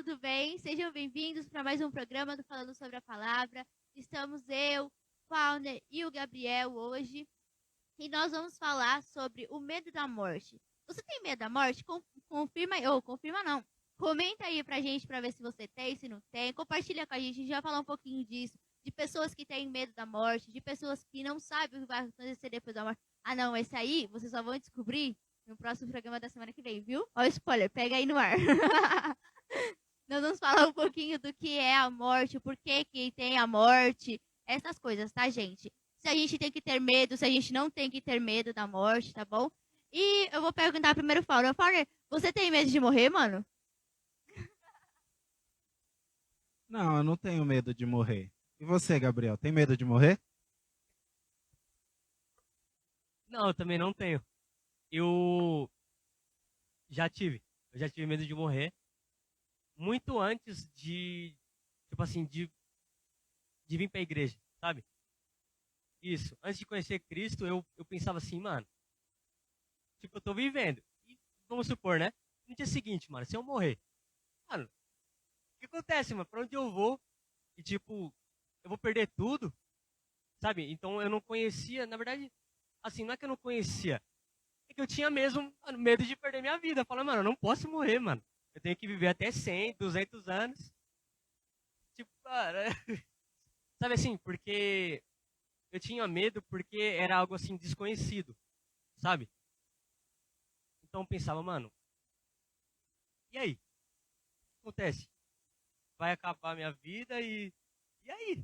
tudo bem? Sejam bem-vindos para mais um programa do Falando sobre a Palavra. Estamos eu, Fauner e o Gabriel hoje e nós vamos falar sobre o medo da morte. Você tem medo da morte? Confirma aí, ou confirma não. Comenta aí pra gente para ver se você tem, se não tem. Compartilha com a gente já falar um pouquinho disso, de pessoas que têm medo da morte, de pessoas que não sabem o que vai acontecer depois da morte. Ah, não, esse aí vocês só vão descobrir no próximo programa da semana que vem, viu? Ó, spoiler, pega aí no ar. Nós vamos falar um pouquinho do que é a morte, o porquê que tem a morte, essas coisas, tá, gente? Se a gente tem que ter medo, se a gente não tem que ter medo da morte, tá bom? E eu vou perguntar primeiro, Fauner. Fauner, você tem medo de morrer, mano? Não, eu não tenho medo de morrer. E você, Gabriel, tem medo de morrer? Não, eu também não tenho. Eu já tive. Eu já tive medo de morrer. Muito antes tipo assim, de vir pra igreja, sabe? Isso. Antes de conhecer Cristo, eu pensava assim, mano. Tipo, eu tô vivendo. E vamos supor, né? No dia seguinte, mano, se eu morrer, mano, o que acontece, mano? Pra onde eu vou? E tipo, eu vou perder tudo, sabe? Então eu não conhecia, na verdade, assim, não é que eu não conhecia. É que eu tinha mesmo, mano, medo de perder minha vida. Falando, mano, eu não posso morrer, mano. Eu tenho que viver até 100, 200 anos. Tipo, cara, sabe assim, porque eu tinha medo porque era algo assim desconhecido, sabe? Então eu pensava, mano, e aí? O que acontece? Vai acabar minha vida e aí?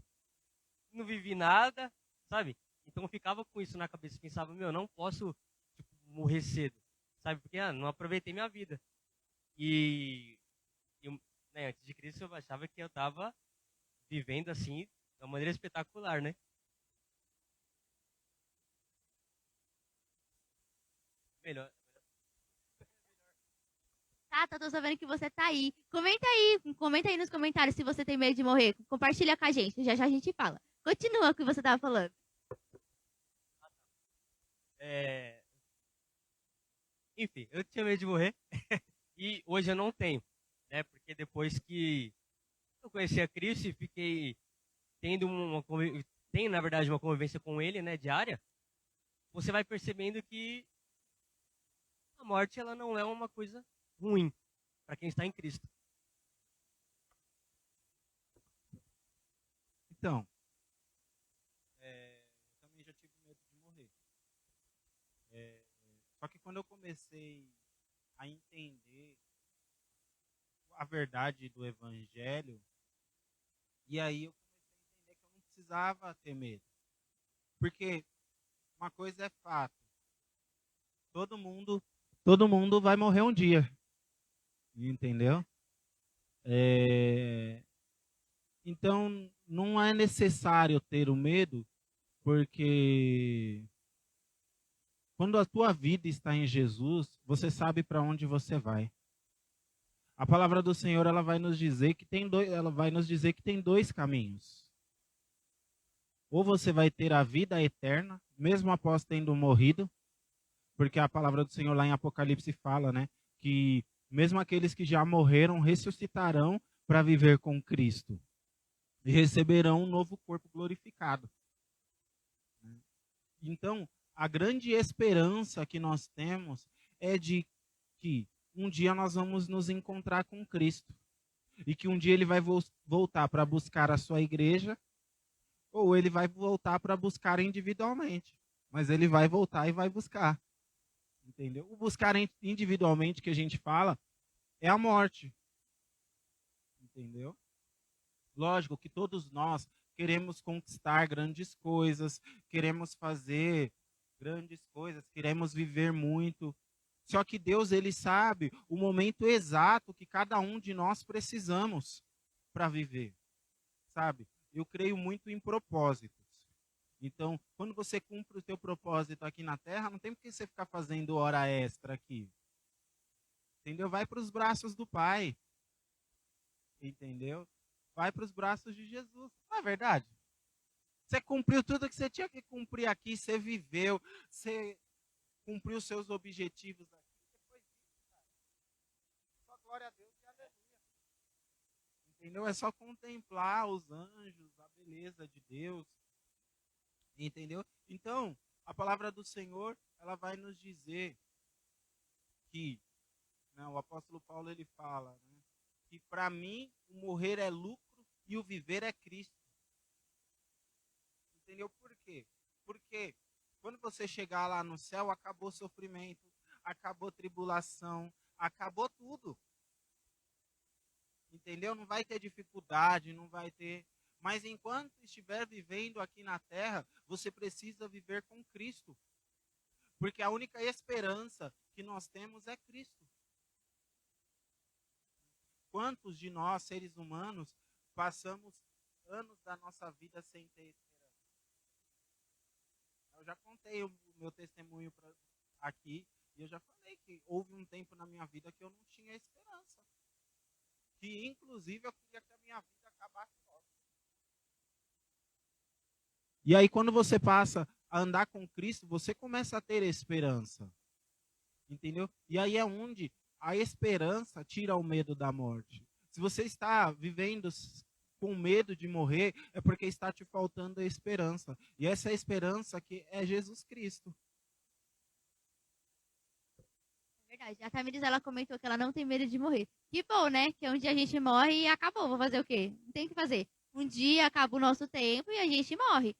Não vivi nada, sabe? Então eu ficava com isso na cabeça, pensava, meu, eu não posso tipo, morrer cedo, sabe? Porque não aproveitei minha vida. E eu, né, antes de Cristo eu achava que eu tava vivendo assim, de uma maneira espetacular, né? Melhor. Tá, tô sabendo que você tá aí. Comenta aí nos comentários se você tem medo de morrer. Compartilha com a gente, já já a gente fala. Continua o que você tava falando. É, enfim, eu tinha medo de morrer e hoje eu não tenho, né? Porque depois que eu conheci a Cristo e fiquei tendo tenho na verdade uma convivência com ele, né, diária, você vai percebendo que a morte ela não é uma coisa ruim para quem está em Cristo. Então, eu também já tive medo de morrer. É, só que quando eu comecei a entender a verdade do Evangelho, e aí eu comecei a entender que eu não precisava ter medo. Porque uma coisa é fato, todo mundo, todo mundo vai morrer um dia, entendeu? É, então, não é necessário ter o medo, porque quando a tua vida está em Jesus, você sabe para onde você vai. A palavra do Senhor, ela vai nos dizer que tem dois caminhos. Ou você vai ter a vida eterna, mesmo após tendo morrido, porque a palavra do Senhor lá em Apocalipse fala, né, que mesmo aqueles que já morreram ressuscitarão para viver com Cristo e receberão um novo corpo glorificado. Então, a grande esperança que nós temos é de que um dia nós vamos nos encontrar com Cristo e que um dia ele vai voltar para buscar a sua igreja ou ele vai voltar para buscar individualmente. Mas ele vai voltar e vai buscar. Entendeu? O buscar individualmente que a gente fala é a morte. Entendeu? Lógico que todos nós queremos conquistar grandes coisas, queremos fazer grandes coisas, queremos viver muito. Só que Deus, ele sabe o momento exato que cada um de nós precisamos para viver, sabe? Eu creio muito em propósitos. Então, quando você cumpre o teu propósito aqui na Terra, não tem por que você ficar fazendo hora extra aqui. Entendeu? Vai para os braços do Pai. Entendeu? Vai para os braços de Jesus. Não é verdade? Você cumpriu tudo que você tinha que cumprir aqui, você viveu, você cumpriu seus objetivos aqui. Depois disso, cara, só glória a Deus e aleluia. Entendeu? É só contemplar os anjos, a beleza de Deus. Entendeu? Então, a palavra do Senhor, ela vai nos dizer que, né, o apóstolo Paulo, ele fala, né, que para mim o morrer é lucro e o viver é Cristo. Entendeu por quê? Porque quando você chegar lá no céu, acabou o sofrimento, acabou a tribulação, acabou tudo. Entendeu? Não vai ter dificuldade, não vai ter. Mas enquanto estiver vivendo aqui na terra, você precisa viver com Cristo. Porque a única esperança que nós temos é Cristo. Quantos de nós, seres humanos, passamos anos da nossa vida sem ter esperança? Eu já contei o meu testemunho aqui, e eu já falei que houve um tempo na minha vida que eu não tinha esperança. Que, inclusive, eu queria que a minha vida acabasse logo. E aí, quando você passa a andar com Cristo, você começa a ter esperança. Entendeu? E aí é onde a esperança tira o medo da morte. Se você está vivendo com medo de morrer, é porque está te faltando a esperança. E essa é a esperança que é Jesus Cristo. É verdade. A Tamiris, ela comentou que ela não tem medo de morrer. Que bom, né? Que um dia a gente morre e acabou. Vou fazer o quê? Não tem o que fazer. Um dia acaba o nosso tempo e a gente morre.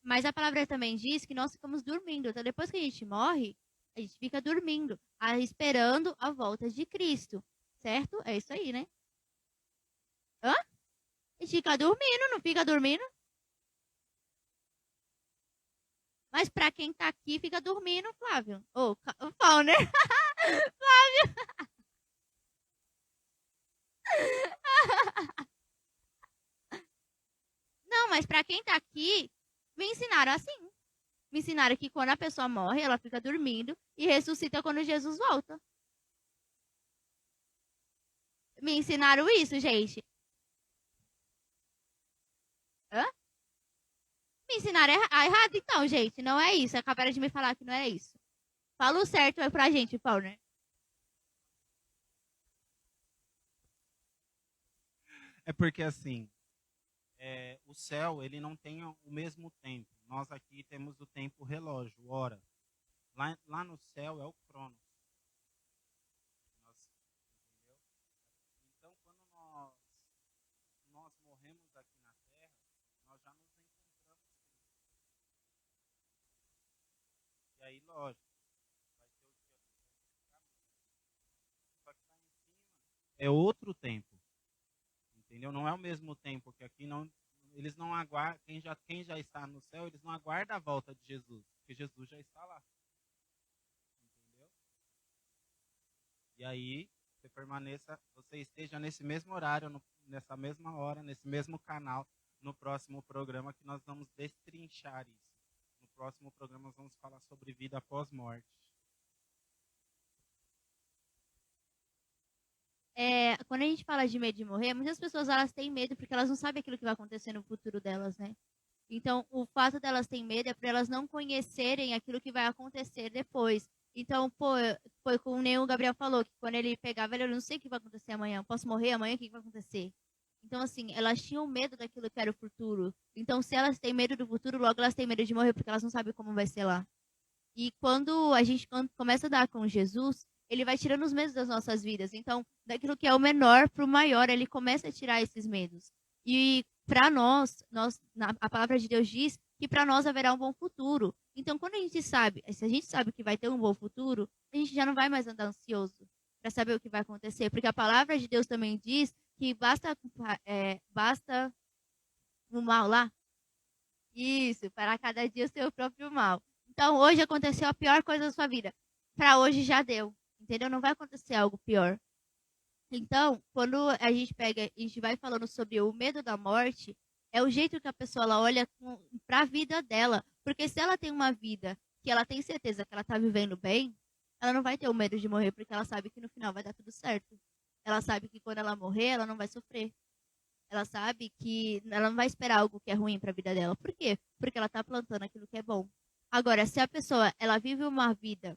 Mas a palavra também diz que nós ficamos dormindo. Então, depois que a gente morre, a gente fica dormindo, esperando a volta de Cristo. Certo? É isso aí, né? Hã? A gente fica dormindo, não fica dormindo? Mas pra quem tá aqui, fica dormindo, Flávio. Ô, Fauner. Flávio. Não, mas pra quem tá aqui, me ensinaram assim. Me ensinaram que quando a pessoa morre, ela fica dormindo e ressuscita quando Jesus volta. Me ensinaram isso, gente. Hã? Me ensinaram errado, então, gente. Não é isso. Acabaram de me falar que não é isso. Fala o certo aí pra gente, Paulo, né? É porque, assim, o céu, ele não tem o mesmo tempo. Nós aqui temos o tempo relógio, hora. Lá no céu é o cronos. Entendeu? Então, quando nós morremos aqui na Terra, nós já nos encontramos com Cristo. E aí, lógico, vai ter o dia do só que lá em cima é outro tempo. Entendeu? Não é o mesmo tempo que aqui, não. Eles não aguardam, quem já está no céu, eles não aguardam a volta de Jesus, porque Jesus já está lá. Entendeu? E aí, você esteja nesse mesmo horário, nessa mesma hora, nesse mesmo canal, no próximo programa que nós vamos destrinchar isso. No próximo programa nós vamos falar sobre vida após morte. Quando a gente fala de medo de morrer, muitas pessoas elas têm medo porque elas não sabem aquilo que vai acontecer no futuro delas, né? Então, o fato delas terem medo é para elas não conhecerem aquilo que vai acontecer depois. Então, foi como nem o Gabriel falou, que quando ele pegava, eu não sei o que vai acontecer amanhã, posso morrer amanhã, o que vai acontecer? Então, assim, elas tinham medo daquilo que era o futuro. Então, se elas têm medo do futuro, logo elas têm medo de morrer, porque elas não sabem como vai ser lá. E quando a gente começa a dar com Jesus, ele vai tirando os medos das nossas vidas. Então, daquilo que é o menor para o maior, ele começa a tirar esses medos. E para nós, a palavra de Deus diz que para nós haverá um bom futuro. Então, quando a gente sabe, se a gente sabe que vai ter um bom futuro, a gente já não vai mais andar ansioso para saber o que vai acontecer. Porque a palavra de Deus também diz que basta o mal lá. Isso, para cada dia o seu próprio mal. Então, hoje aconteceu a pior coisa da sua vida. Para hoje já deu. Entendeu? Não vai acontecer algo pior. Então, quando a gente vai falando sobre o medo da morte, é o jeito que a pessoa ela olha para a vida dela. Porque se ela tem uma vida que ela tem certeza que ela está vivendo bem, ela não vai ter o medo de morrer, porque ela sabe que no final vai dar tudo certo. Ela sabe que quando ela morrer, ela não vai sofrer. Ela sabe que ela não vai esperar algo que é ruim para a vida dela. Por quê? Porque ela está plantando aquilo que é bom. Agora, se a pessoa ela vive uma vida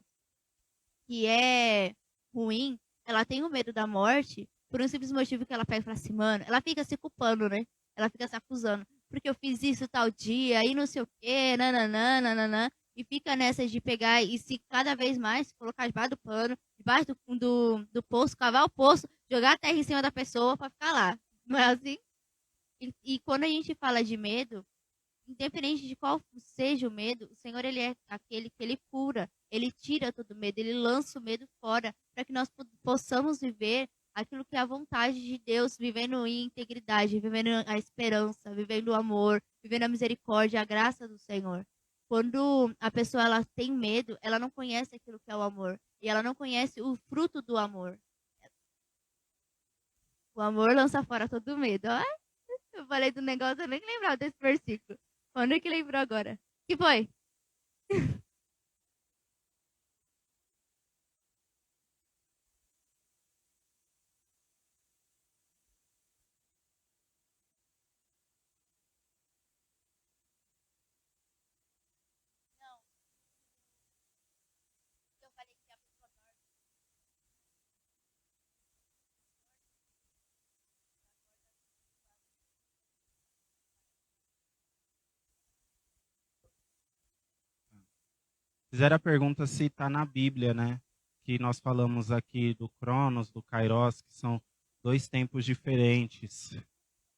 que é ruim, ela tem o medo da morte, por um simples motivo que ela pega e fala assim, mano, ela fica se culpando, né? Ela fica se acusando. Porque eu fiz isso tal dia, e não sei o quê, nananã, nananã. E fica nessa de pegar e se cada vez mais colocar debaixo do pano, debaixo do poço, cavar o poço, jogar a terra em cima da pessoa pra ficar lá. Não é assim? E quando a gente fala de medo, independente de qual seja o medo, o Senhor ele é aquele que ele cura, ele tira todo o medo, ele lança o medo fora, para que nós possamos viver aquilo que é a vontade de Deus, vivendo em integridade, vivendo a esperança, vivendo o amor, vivendo a misericórdia, a graça do Senhor. Quando a pessoa ela tem medo, ela não conhece aquilo que é o amor, e ela não conhece o fruto do amor. O amor lança fora todo medo. Ai, eu falei do negócio, eu nem lembrava desse versículo. Quando é que lembrou agora? Que foi? Não, eu falei que a pessoa dorme. Fizeram a pergunta se está na Bíblia, né? Que nós falamos aqui do Cronos, do Kairos, que são dois tempos diferentes,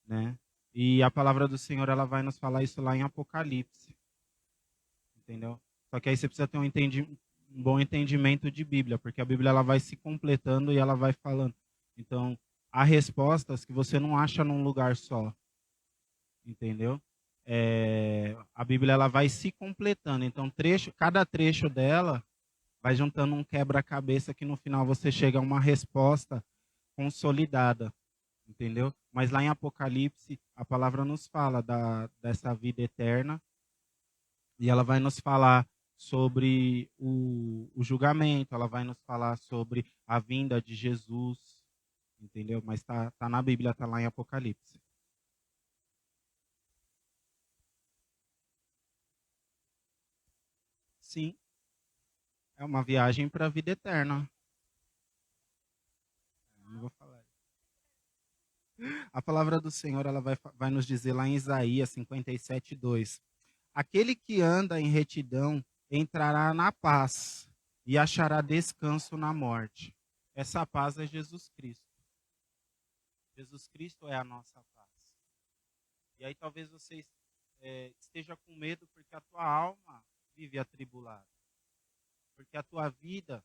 né? E a palavra do Senhor, ela vai nos falar isso lá em Apocalipse, entendeu? Só que aí você precisa ter um bom entendimento de Bíblia, porque a Bíblia ela vai se completando e ela vai falando. Então, há respostas que você não acha num lugar só, entendeu? A Bíblia ela vai se completando. Então, cada trecho dela vai juntando um quebra-cabeça que no final você chega a uma resposta consolidada, entendeu? Mas lá em Apocalipse, a palavra nos fala dessa vida eterna e ela vai nos falar sobre o julgamento, ela vai nos falar sobre a vinda de Jesus, entendeu? Mas tá na Bíblia, tá lá em Apocalipse. Sim, é uma viagem para a vida eterna. Não vou falar. A palavra do Senhor ela vai nos dizer lá em Isaías 57:2. Aquele que anda em retidão entrará na paz e achará descanso na morte. Essa paz é Jesus Cristo. Jesus Cristo é a nossa paz. E aí talvez você esteja com medo porque a tua alma vive atribulada. Porque a tua vida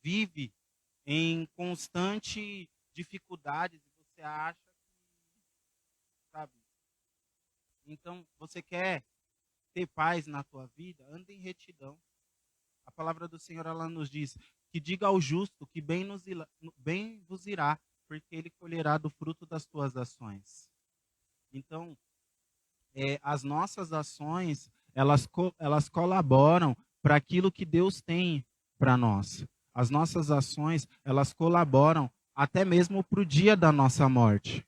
vive em constante dificuldades e você acha que, sabe? Então, você quer ter paz na tua vida? Anda em retidão. A palavra do Senhor, ela nos diz que diga ao justo que bem vos irá, porque ele colherá do fruto das tuas ações. Então, as nossas ações, elas colaboram para aquilo que Deus tem para nós. As nossas ações, elas colaboram até mesmo para o dia da nossa morte.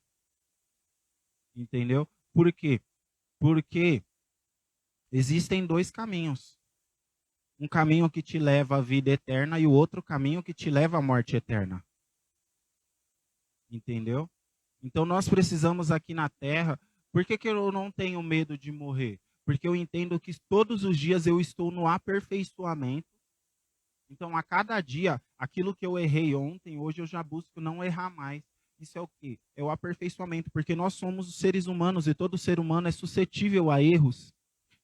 Entendeu? Por quê? Porque existem dois caminhos. Um caminho que te leva à vida eterna e o outro caminho que te leva à morte eterna. Entendeu? Então nós precisamos aqui na terra. Por que eu não tenho medo de morrer? Porque eu entendo que todos os dias eu estou no aperfeiçoamento. Então, a cada dia, aquilo que eu errei ontem, hoje eu já busco não errar mais. Isso é o quê? É o aperfeiçoamento, porque nós somos seres humanos e todo ser humano é suscetível a erros,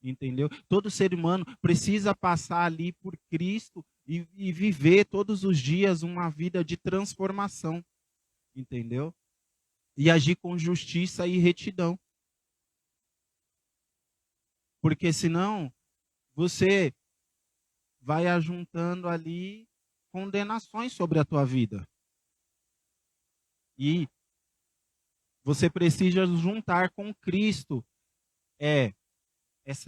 entendeu? Todo ser humano precisa passar ali por Cristo e viver todos os dias uma vida de transformação, entendeu? E agir com justiça e retidão. Porque senão, você vai ajuntando ali condenações sobre a tua vida. E você precisa juntar com Cristo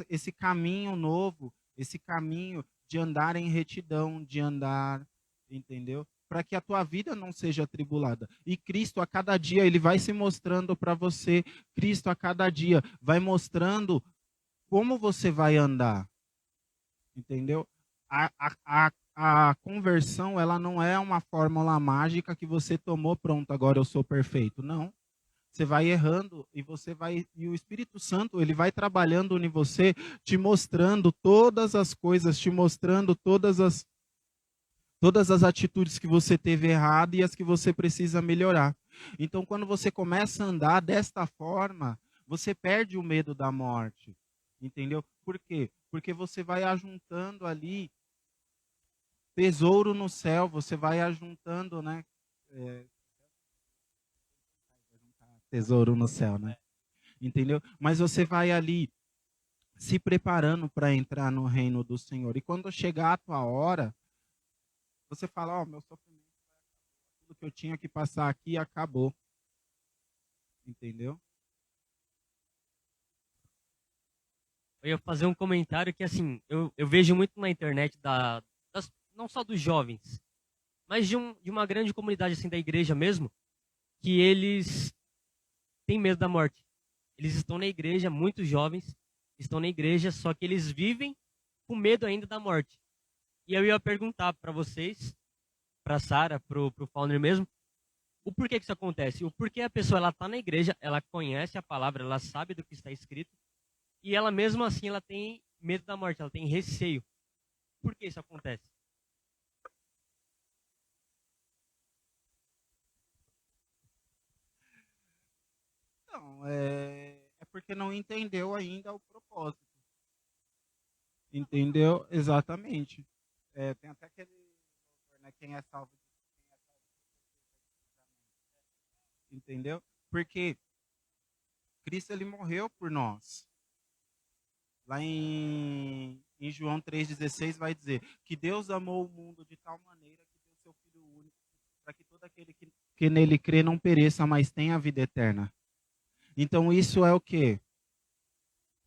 esse caminho novo, esse caminho de andar em retidão, de andar, entendeu? Para que a tua vida não seja atribulada. E Cristo, a cada dia, ele vai se mostrando para você. Cristo, a cada dia, vai mostrando como você vai andar. Entendeu? A a conversão, ela não é uma fórmula mágica que você tomou, pronto, agora eu sou perfeito. Não. Você vai errando e o Espírito Santo, ele vai trabalhando em você, te mostrando todas as coisas, te mostrando todas as atitudes que você teve errado e as que você precisa melhorar. Então, quando você começa a andar desta forma, você perde o medo da morte. Entendeu? Por quê? Porque você vai ajuntando ali tesouro no céu, você vai ajuntando, né? é, Tesouro no céu, né? Entendeu? Mas você vai ali se preparando para entrar no reino do Senhor. E quando chegar a tua hora, você fala, ó, meu sofrimento, tudo que eu tinha que passar aqui acabou. Entendeu? Eu ia fazer um comentário que, assim, eu vejo muito na internet, não só dos jovens, mas de uma grande comunidade, assim, da igreja mesmo, que eles têm medo da morte. Eles estão na igreja, muitos jovens estão na igreja, só que eles vivem com medo ainda da morte. E eu ia perguntar para vocês, para Sara, pro Fauner mesmo, o porquê que isso acontece. O porquê a pessoa ela tá na igreja, ela conhece a palavra, ela sabe do que está escrito, e ela mesmo assim ela tem medo da morte, ela tem receio. Por que isso acontece? Não, é porque não entendeu ainda o propósito. Entendeu? Exatamente. Tem até aquele, né, quem é salvo, entendeu? Porque Cristo ele morreu por nós. Lá em João 3,16 vai dizer que Deus amou o mundo de tal maneira que deu seu Filho único, para que todo aquele que nele crê não pereça, mas tenha a vida eterna. Então isso é o quê?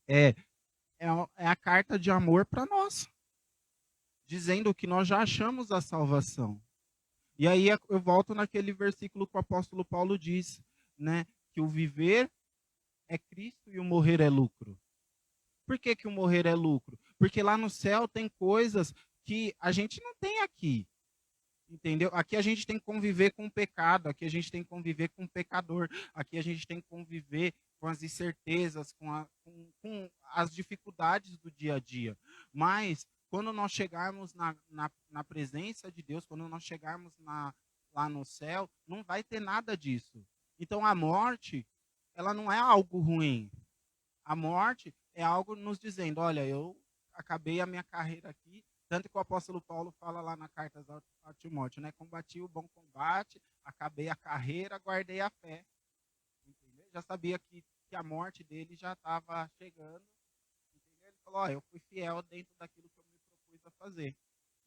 É, é a carta de amor para nós, dizendo que nós já achamos a salvação. E aí eu volto naquele versículo que o apóstolo Paulo diz, né, que o viver é Cristo e o morrer é lucro. Por que, que o morrer é lucro? Porque lá no céu tem coisas que a gente não tem aqui. Entendeu? Aqui a gente tem que conviver com o pecado, aqui a gente tem que conviver com o pecador, aqui a gente tem que conviver com as incertezas, com as dificuldades do dia a dia. Mas, quando nós chegarmos na presença de Deus, quando nós chegarmos lá no céu, não vai ter nada disso. Então, a morte, ela não é algo ruim. A morte é algo nos dizendo, olha, eu acabei a minha carreira aqui, tanto que o apóstolo Paulo fala lá na carta a Timóteo, né? Combati o bom combate, acabei a carreira, guardei a fé. Entendeu? Já sabia que a morte dele já estava chegando. Entendeu? Ele falou, eu fui fiel dentro daquilo que eu me propus a fazer.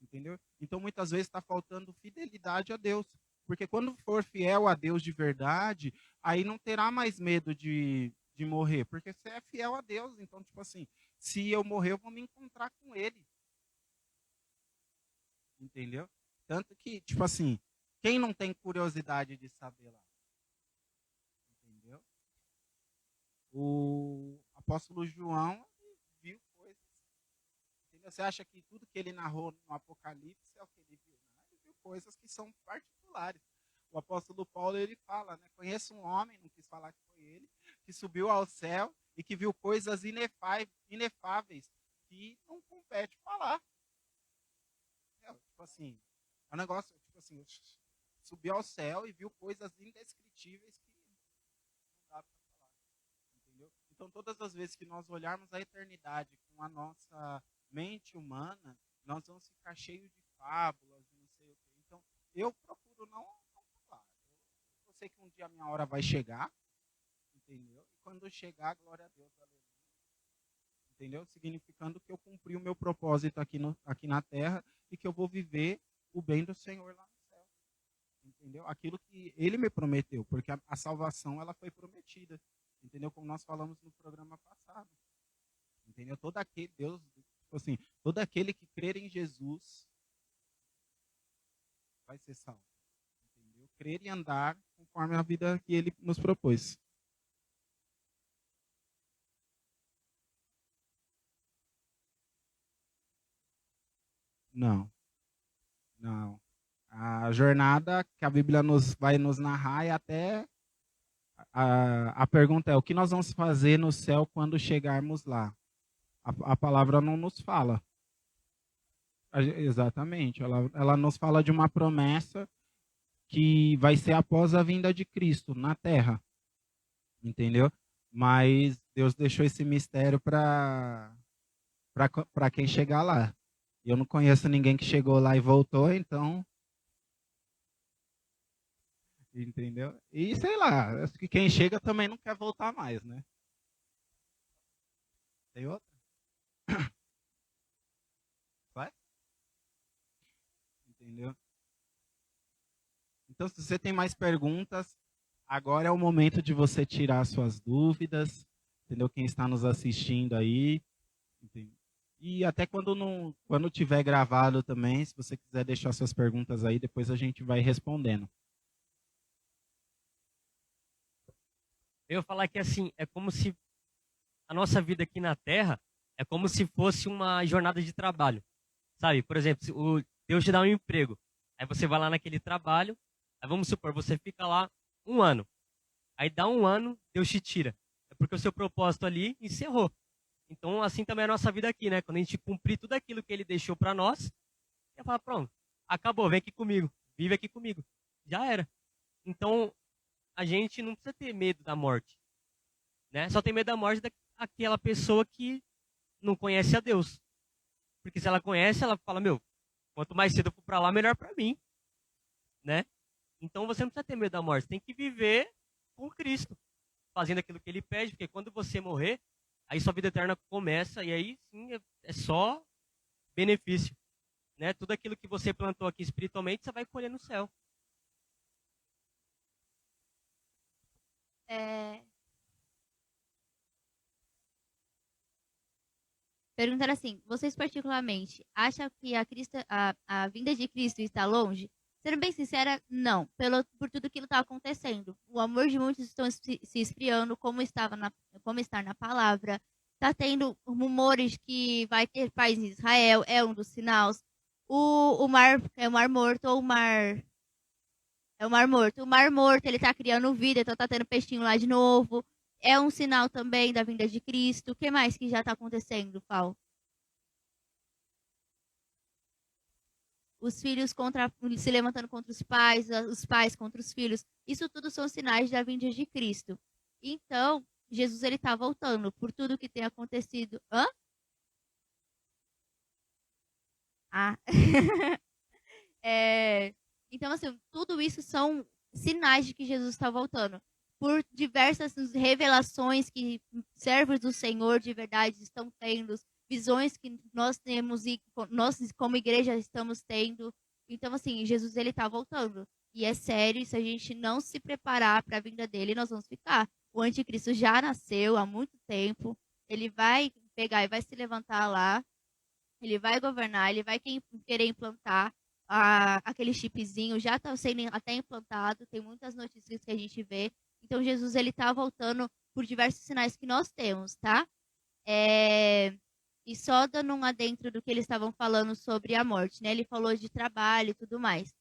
Entendeu? Então, muitas vezes está faltando fidelidade a Deus. Porque quando for fiel a Deus de verdade, aí não terá mais medo de morrer. Porque você é fiel a Deus. Então, tipo assim, se eu morrer, eu vou me encontrar com Ele. Entendeu? Tanto que, tipo assim, quem não tem curiosidade de saber lá? Entendeu? O apóstolo João viu coisas. Entendeu? Você acha que tudo que ele narrou no Apocalipse é o que ele viu? Não, ele viu coisas que são particulares. O apóstolo Paulo, ele fala, né? Conheço um homem, não quis falar que foi ele, que subiu ao céu e que viu coisas inefáveis que não compete falar. Tipo assim, é um negócio, tipo assim, subiu ao céu e viu coisas indescritíveis que não dá para falar, entendeu? Então, todas as vezes que nós olharmos a eternidade com a nossa mente humana, nós vamos ficar cheios de fábulas e não sei o quê. Então, eu procuro não falar. Eu sei que um dia a minha hora vai chegar, entendeu? E quando chegar, glória a Deus, aleluia. Entendeu? Significando que eu cumpri o meu propósito aqui na terra e que eu vou viver o bem do Senhor lá no céu. Entendeu? Aquilo que ele me prometeu, porque a salvação ela foi prometida. Entendeu? Como nós falamos no programa passado. Entendeu? Todo aquele Deus, tipo assim, todo aquele que crer em Jesus vai ser salvo. Entendeu? Crer e andar conforme a vida que ele nos propôs. Não. Não. A jornada que a Bíblia vai nos narrar é até. A pergunta é: o que nós vamos fazer no céu quando chegarmos lá? A palavra não nos fala. Exatamente. Ela nos fala de uma promessa que vai ser após a vinda de Cristo na terra. Entendeu? Mas Deus deixou esse mistério para quem chegar lá. Eu não conheço ninguém que chegou lá e voltou, então. Entendeu? E sei lá, acho que quem chega também não quer voltar mais, né? Tem outra? Vai? Entendeu? Então, se você tem mais perguntas, agora é o momento de você tirar suas dúvidas, entendeu? Quem está nos assistindo aí, entendeu? E até quando tiver gravado também, se você quiser deixar suas perguntas aí, depois a gente vai respondendo. Eu ia falar que assim, é como se a nossa vida aqui na Terra é como se fosse uma jornada de trabalho, sabe? Por exemplo, Deus te dá um emprego, aí você vai lá naquele trabalho, aí vamos supor, você fica lá 1 ano, aí dá 1 ano, Deus te tira, é porque o seu propósito ali encerrou. Então, assim também é a nossa vida aqui, né? Quando a gente cumprir tudo aquilo que Ele deixou para nós, Ele fala, pronto, acabou, vem aqui comigo, vive aqui comigo, já era. Então, a gente não precisa ter medo da morte, né? Só tem medo da morte daquela pessoa que não conhece a Deus. Porque se ela conhece, ela fala, meu, quanto mais cedo eu for para lá, melhor para mim, né? Então você não precisa ter medo da morte, tem que viver com Cristo, fazendo aquilo que Ele pede, porque quando você morrer, aí sua vida eterna começa, e aí sim é só benefício, né? Tudo aquilo que você plantou aqui espiritualmente, você vai colher no céu. É... Perguntando assim, vocês particularmente acham que a vinda de Cristo está longe? Sendo bem sincera, não, por tudo que está acontecendo. O amor de muitos estão se esfriando, como está na palavra. Está tendo rumores que vai ter paz em Israel, é um dos sinais. O mar é o mar morto, ou o mar. É o mar morto. O mar morto, ele está criando vida, então está tendo peixinho lá de novo. É um sinal também da vinda de Cristo. O que mais que já está acontecendo, Paulo? Os filhos se levantando contra os pais contra os filhos. Isso tudo são sinais da vinda de Cristo. Então, Jesus ele está voltando por tudo que tem acontecido. Hã? Ah. Então, assim, tudo isso são sinais de que Jesus está voltando. Por diversas revelações que servos do Senhor de verdade estão tendo, visões que nós temos e nós como igreja estamos tendo. Então, assim, Jesus ele está voltando. E é sério, se a gente não se preparar para a vinda dele, nós vamos ficar. O anticristo já nasceu há muito tempo. Ele vai pegar e vai se levantar lá. Ele vai governar, ele vai querer implantar aquele chipzinho, já está sendo até implantado, tem muitas notícias que a gente vê. Então, Jesus, ele está voltando por diversos sinais que nós temos, tá? E só dando um adentro do que eles estavam falando sobre a morte, né? Ele falou de trabalho e tudo mais.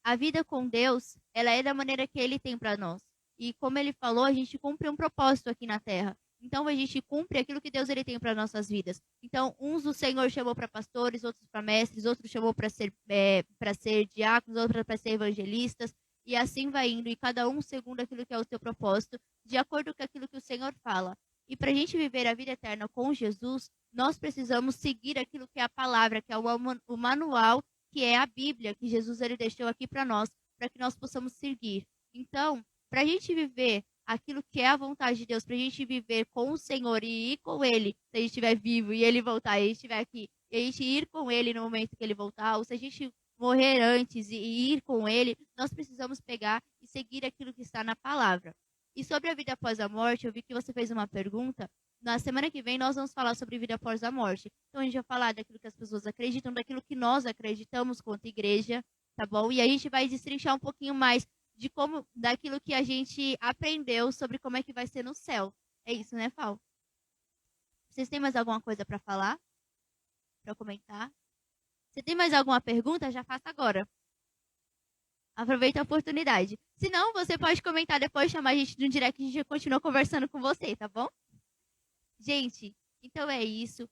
A vida com Deus, ela é da maneira que Ele tem para nós. E como Ele falou, a gente cumpre um propósito aqui na Terra. Então a gente cumpre aquilo que Deus ele tem para nossas vidas. Então uns o Senhor chamou para pastores, outros para mestres, outros chamou para ser diáconos, outros para ser evangelistas. E assim vai indo, e cada um segundo aquilo que é o seu propósito, de acordo com aquilo que o Senhor fala. E para a gente viver a vida eterna com Jesus, nós precisamos seguir aquilo que é a palavra, que é o manual, que é a Bíblia, que Jesus ele deixou aqui para nós, para que nós possamos seguir. Então, para a gente viver aquilo que é a vontade de Deus, para a gente viver com o Senhor e ir com Ele, se a gente estiver vivo e Ele voltar, e a gente estiver aqui, e a gente ir com Ele no momento que Ele voltar, ou se a gente morrer antes e ir com Ele, nós precisamos pegar e seguir aquilo que está na palavra. E sobre a vida após a morte, eu vi que você fez uma pergunta. Na semana que vem nós vamos falar sobre vida após a morte. Então a gente vai falar daquilo que as pessoas acreditam, daquilo que nós acreditamos quanto igreja, tá bom? E a gente vai destrinchar um pouquinho mais de como, daquilo que a gente aprendeu sobre como é que vai ser no céu. É isso, né, Fal? Vocês têm mais alguma coisa para falar? Para comentar? Você tem mais alguma pergunta? Já faça agora. Aproveita a oportunidade. Se não, você pode comentar depois, chamar a gente no direct e a gente continua conversando com você, tá bom? Gente, então é isso.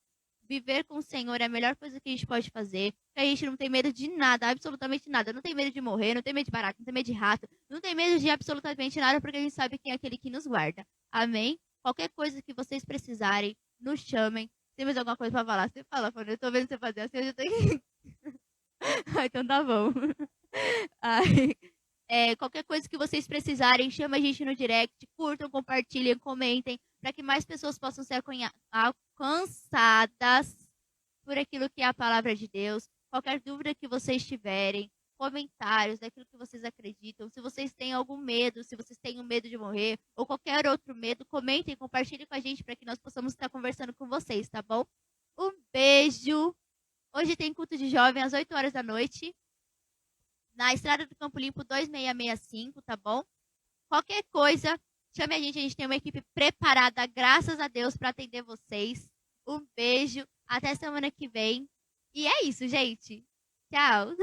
Viver com o Senhor é a melhor coisa que a gente pode fazer. A gente não tem medo de nada, absolutamente nada. Não tem medo de morrer, não tem medo de barato, não tem medo de rato, não tem medo de absolutamente nada, porque a gente sabe quem é aquele que nos guarda. Amém? Qualquer coisa que vocês precisarem, nos chamem. Tem mais alguma coisa pra falar? Você fala, Fábio. Eu tô vendo você fazer assim, eu já tô... Então tá bom. Ai, qualquer coisa que vocês precisarem, chama a gente no direct, curtam, compartilhem, comentem, para que mais pessoas possam ser alcançadas por aquilo que é a palavra de Deus. Qualquer dúvida que vocês tiverem, comentários daquilo que vocês acreditam, se vocês têm algum medo, se vocês têm medo de morrer, ou qualquer outro medo, comentem, compartilhem com a gente para que nós possamos estar conversando com vocês, tá bom? Um beijo! Hoje tem culto de jovem às 8 horas da noite. Na Estrada do Campo Limpo 2665, tá bom? Qualquer coisa, chame a gente tem uma equipe preparada, graças a Deus, para atender vocês. Um beijo, até semana que vem. E é isso, gente. Tchau.